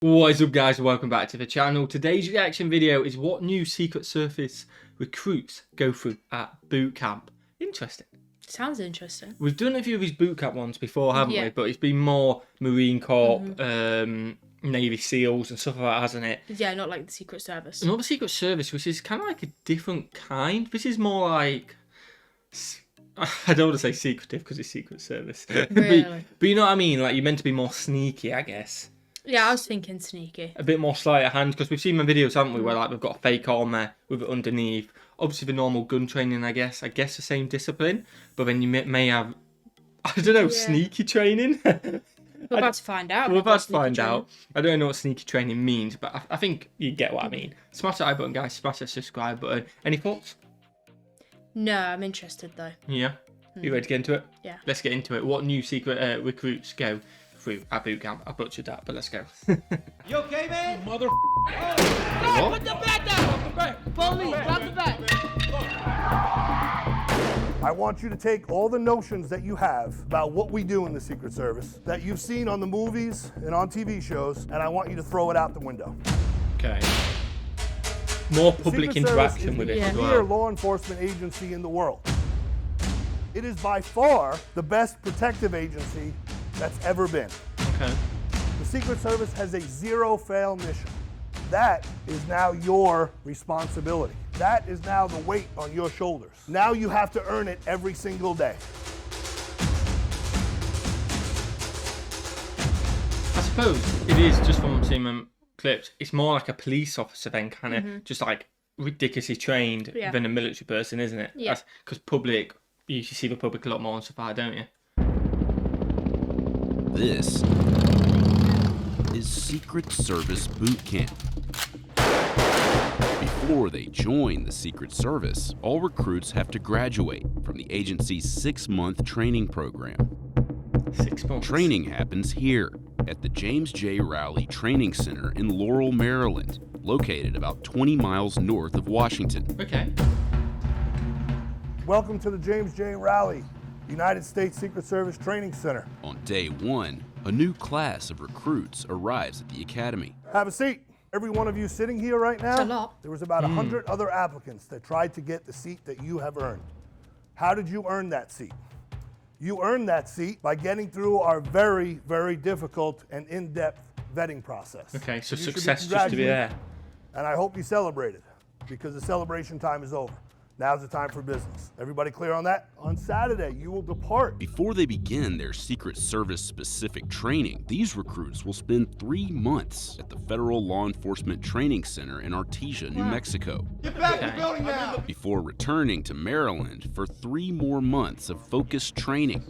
What is up, guys? Welcome back to the channel. Today's reaction video is what new Secret Service recruits go through at boot camp. Interesting. Sounds interesting. We've done a few of these boot camp ones before, haven't we? But it's been more Marine Corps, Navy SEALs and stuff like that, hasn't it? Yeah, not like the Secret Service. Not the Secret Service, which is kind of like a different kind. This is more like... I don't want to say secretive because it's Secret Service. Really? but you know what I mean? Like, you're meant to be more sneaky, I guess. Yeah, I was thinking sneaky. A bit more sleight of hand, because we've seen my videos, haven't we, where like we've got a fake arm there with it underneath. Obviously the normal gun training, I guess the same discipline, but then you may have, I don't know, sneaky training. We're about to find out. We're about to find out. I don't know what sneaky training means, but I think you get what I mean. Smash that like button, guys. Smash that subscribe button. Any thoughts? No, I'm interested though. Yeah? You ready to get into it? Yeah. Let's get into it. What new secret recruits go through our boot camp? I butchered that, but let's go. You okay, man? Mother. What? Put the bat down! Drop the bat! Police, drop the bat! I want you to take all the notions that you have about what we do in the Secret Service, that you've seen on the movies and on TV shows, and I want you to throw it out the window. Okay. More public interaction with it as It's the well. premier law enforcement agency in the world. It is by far the best protective agency that's ever been. Okay. The Secret Service has a zero-fail mission. That is now your responsibility. That is now the weight on your shoulders. Now you have to earn it every single day. I suppose it is, just from seeing them clips, it's more like a police officer then, kind of just like ridiculously trained than a military person, isn't it? Yeah. Because public, you usually see the public a lot more and stuff like that, don't you? This is Secret Service Boot Camp. Before they join the Secret Service, all recruits have to graduate from the agency's 6-month training program. 6 months. Training happens here at the James J. Rowley Training Center in Laurel, Maryland, located about 20 miles north of Washington. Okay. Welcome to the James J. Rowley United States Secret Service Training Center. On day 1, a new class of recruits arrives at the academy. Have a seat. Every one of you sitting here right now, That's a lot. there was about 100 other applicants that tried to get the seat that you have earned. How did you earn that seat? You earned that seat by getting through our very, very difficult and in-depth vetting process. Okay, so You should be success just to be there. congratulated, and I hope you celebrated, because the celebration time is over. Now's the time for business. Everybody clear on that? On Saturday, you will depart. Before they begin their Secret Service specific training, these recruits will spend 3 months at the Federal Law Enforcement Training Center in Artesia, New Mexico, Get back to the building now! before returning to Maryland for 3 more months of focused training.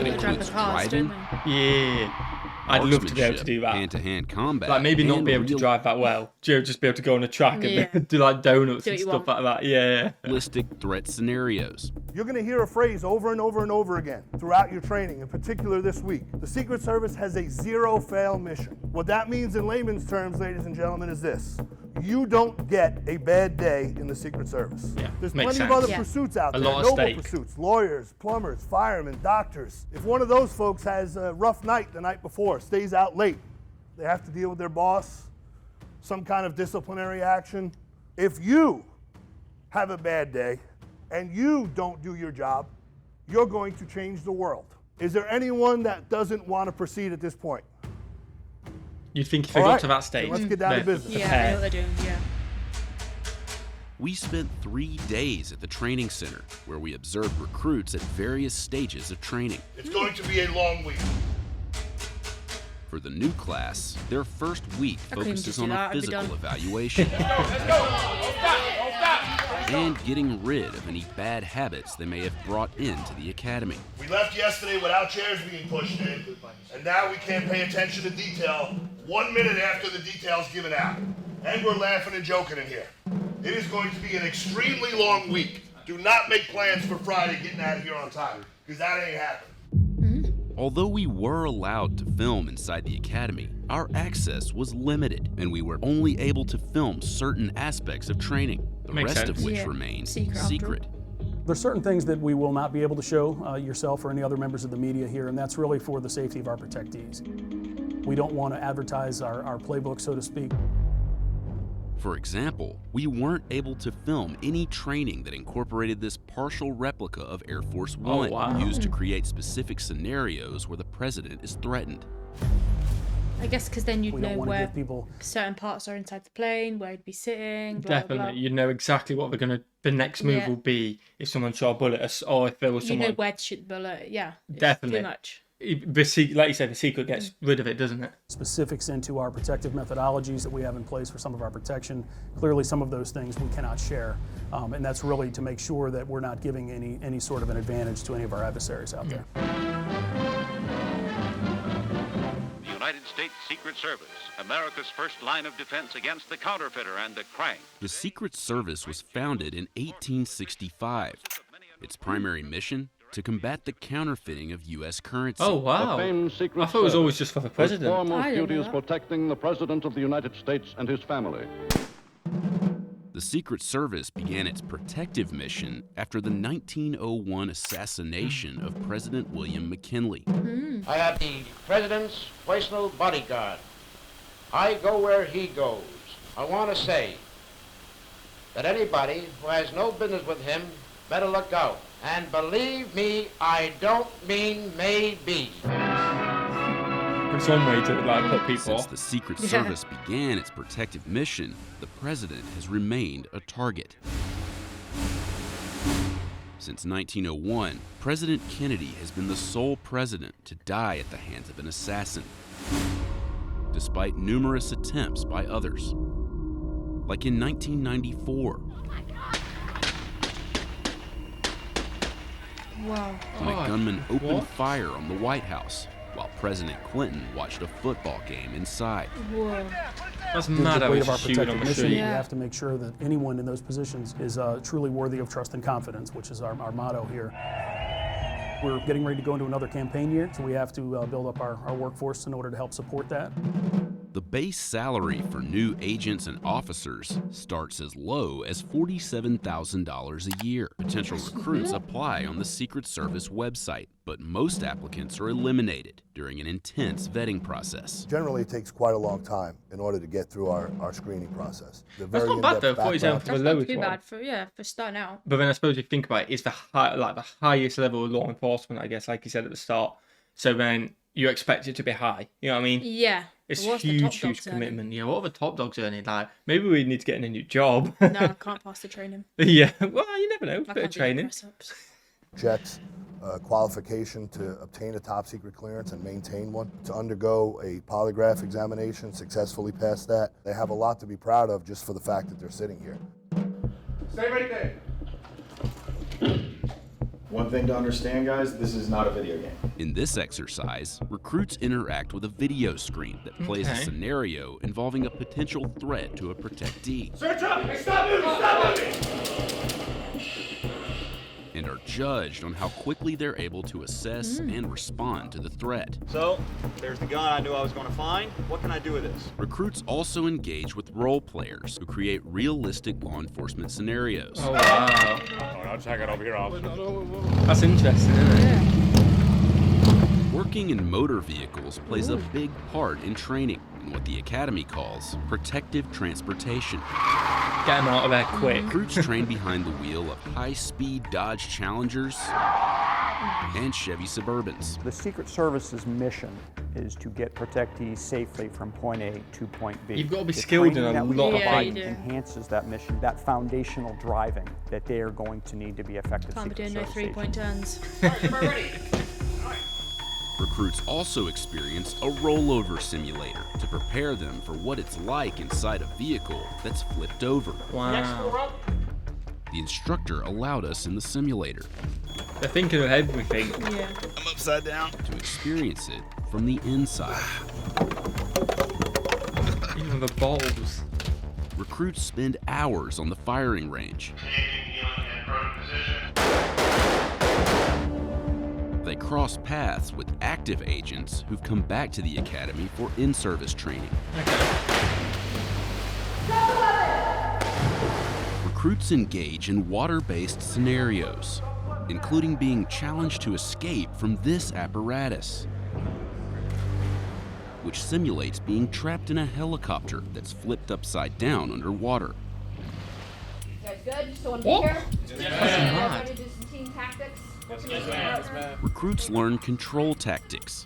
They drive the cars, don't they? Yeah. I'd love to be able to do that. Hand-to-hand combat. Like maybe not and be able to real drive that well. Just be able to go on a track Yeah. and do like donuts Do and what you stuff want. like that. Yeah. realistic threat scenarios. You're going to hear a phrase over and over and over again throughout your training, in particular this week. The Secret Service has a zero-fail mission. What that means in layman's terms, ladies and gentlemen, is this. You don't get a bad day in the Secret Service. Yeah, There's makes plenty of sense. other Yeah. pursuits out A there, lot of noble stake. pursuits, lawyers, plumbers, firemen, doctors. If one of those folks has a rough night the night before, stays out late, they have to deal with their boss, some kind of disciplinary action. If you have a bad day and you don't do your job, you're going to change the world. Is there anyone that doesn't want to proceed at this point? You'd think if they All got right, to that then stage. let's get down to business. Yeah, I know what they're doing, yeah. We spent 3 days at the training center, where we observed recruits at various stages of training. It's going to be a long week. For the new class, their first week couldn't focuses just on do a that, I'd be physical done. evaluation Let's go! Don't stop! and getting rid of any bad habits they may have brought into the academy. We left yesterday without chairs being pushed in, and now we can't pay attention to detail 1 minute after the detail's given out. And we're laughing and joking in here. It is going to be an extremely long week. Do not make plans for Friday getting out of here on time, because that ain't happening. Although we were allowed to film inside the academy, our access was limited, and we were only able to film certain aspects of training, the Makes rest sense. of which Yeah. remained Secret after secret. There's certain things that we will not be able to show yourself or any other members of the media here, and that's really for the safety of our protectees. We don't want to advertise our playbook, so to speak. For example, we weren't able to film any training that incorporated this partial replica of Air Force One, used to create specific scenarios where the president is threatened. I guess because then you'd We know don't want to where give people certain parts are inside the plane, where he'd be sitting. Blah, Definitely, blah, blah. you know exactly what the next move Yeah. will be if someone shot a bullet at us, or if there was You someone. know where to shoot the bullet. Yeah, it's Definitely. too much. Like you said, the secret gets rid of it, doesn't it? specifics into our protective methodologies that we have in place for some of our protection. Clearly, some of those things we cannot share, and that's really to make sure that we're not giving any sort of an advantage to any of our adversaries out there. The United States Secret Service, America's first line of defense against the counterfeiter and the crank. The Secret Service was founded in 1865. Its primary mission? To combat the counterfeiting of U.S. currency. Oh, wow. I thought it was always just for the president. I didn't know that. protecting the President of the United States and his family. The Secret Service began its protective mission after the 1901 assassination of President William McKinley. I am the President's personal bodyguard. I go where he goes. I want to say that anybody who has no business with him better look out. And believe me, I don't mean maybe. It's one way to put people Since off. the Secret Service began its protective mission, the president has remained a target. Since 1901, President Kennedy has been the sole president to die at the hands of an assassin, despite numerous attempts by others. Like in 1994, Wow. when a gunman opened fire on the White House while President Clinton watched a football game inside. Whoa. That's Due to mad. the I weight was of our just shooting on protective the mission, street. we have to make sure that anyone in those positions is truly worthy of trust and confidence, which is our motto here. We're getting ready to go into another campaign year, so we have to build up our workforce in order to help support that. The base salary for new agents and officers starts as low as $47,000 a year. Potential recruits apply on the Secret Service website, but most applicants are eliminated during an intense vetting process. Generally, it takes quite a long time in order to get through our screening process. The That's very not bad though. in-depth 47 for background- the That's not lowest too one. bad for starting out. But then I suppose if you think about it, it's the the highest level of law enforcement, I guess, like you said at the start. So then you expect it to be high. You know what I mean? Yeah. It's But what's the top huge dogs earning? commitment. Yeah, what are the top dogs earning? Like, maybe we need to get in a new job. No, I can't pass the training. Yeah, well, you never know. I Bit of can't do training. press-ups. checks, qualification to obtain a top secret clearance and maintain one, to undergo a polygraph examination, successfully pass that. They have a lot to be proud of just for the fact that they're sitting here. Stay right there. One thing to understand, guys, this is not a video game. In this exercise, recruits interact with a video screen that plays a Okay. scenario involving a potential threat to a protectee. Search up! Hey, stop moving! Stop moving! And are judged on how quickly they're able to assess and respond to the threat. So, there's the gun I knew I was going to find. What can I do with this? Recruits also engage with role players who create realistic law enforcement scenarios. Oh, wow. I'll check it over here, officer. That's interesting, isn't it? Working in motor vehicles plays a big part in training in what the Academy calls protective transportation. Get them out of there quick. Recruits train behind the wheel of high-speed Dodge Challengers and Chevy Suburbans. The Secret Service's mission is to get protectees safely from point A to point B. You've got to be The skilled in training a that we lot of provide things. enhances that mission, that foundational driving that they are going to need to be effective Can't be Secret doing no Service three-point agents. turns. Recruits also experience a rollover simulator to prepare them for what it's like inside a vehicle that's flipped over. Wow. The instructor allowed us in the simulator They're thinking of everything. Yeah. I'm upside down to experience it from the inside. Even the balls. Recruits spend hours on the firing range. They cross paths with active agents who've come back to the academy for in-service training. Recruits engage in water-based scenarios, including being challenged to escape from this apparatus. which simulates being trapped in a helicopter that's flipped upside down underwater. You guys good? Still want to What? be here? Yeah. Ready to do some team tactics? Recruits learn control tactics,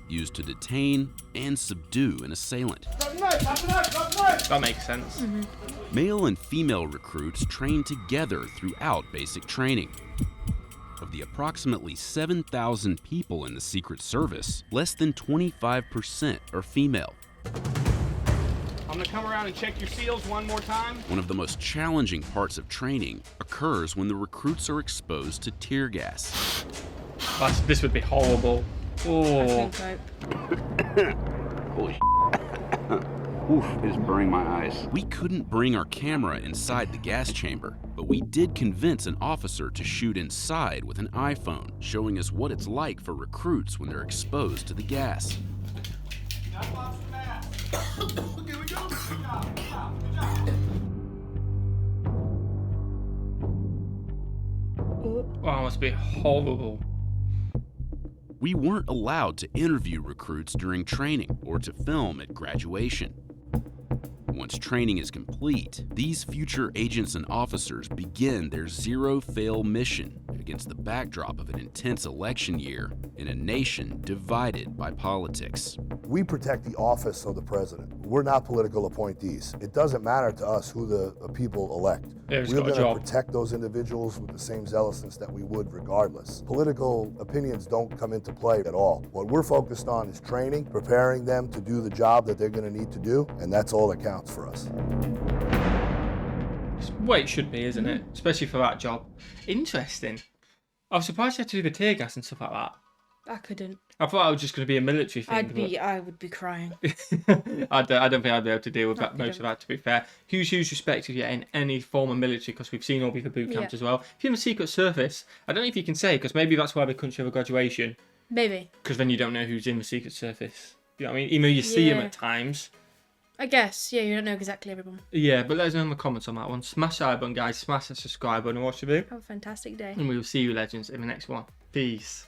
used to detain and subdue an assailant. That makes sense. Male and female recruits train together throughout basic training. Of the approximately 7,000 people in the Secret Service, less than 25% are female. I'm gonna come around and check your seals one more time. One of the most challenging parts of training occurs when the recruits are exposed to tear gas. This would be horrible. Oh. Holy Oof, it's burning my eyes. We couldn't bring our camera inside the gas chamber, but we did convince an officer to shoot inside with an iPhone, showing us what it's like for recruits when they're exposed to the gas. Wow, must be horrible. We weren't allowed to interview recruits during training or to film at graduation. Once training is complete, these future agents and officers begin their zero-fail mission against the backdrop of an intense election year in a nation divided by politics. We protect the office of the president. We're not political appointees. It doesn't matter to us who the people elect. Yeah, he's We're got a going to job. protect those individuals with the same zealousness that we would regardless. Political opinions don't come into play at all. What we're focused on is training, preparing them to do the job that they're going to need to do, and that's all that counts for us. It's the way it should be, isn't it? Especially for that job. Interesting. I was surprised you had to do the tear gas and stuff like that. I couldn't. I thought it was just going to be a military thing. I would be crying. I don't think I'd be able to deal with that, most couldn't. of that, to be fair. Huge respect if you're in any form of military, because we've seen all the boot camps Yeah. as well. If you're in the Secret Service, I don't know if you can say, because maybe that's why they couldn't show a graduation, Maybe. because then you don't know who's in the Secret Service. You know what I mean? Even though you see them Yeah. at times. I guess. Yeah, you don't know exactly everyone. Yeah, but let us know in the comments on that one. Smash that like button, guys. Smash that subscribe button and watch the video. Have a fantastic day. And we will see you, legends, in the next one. Peace.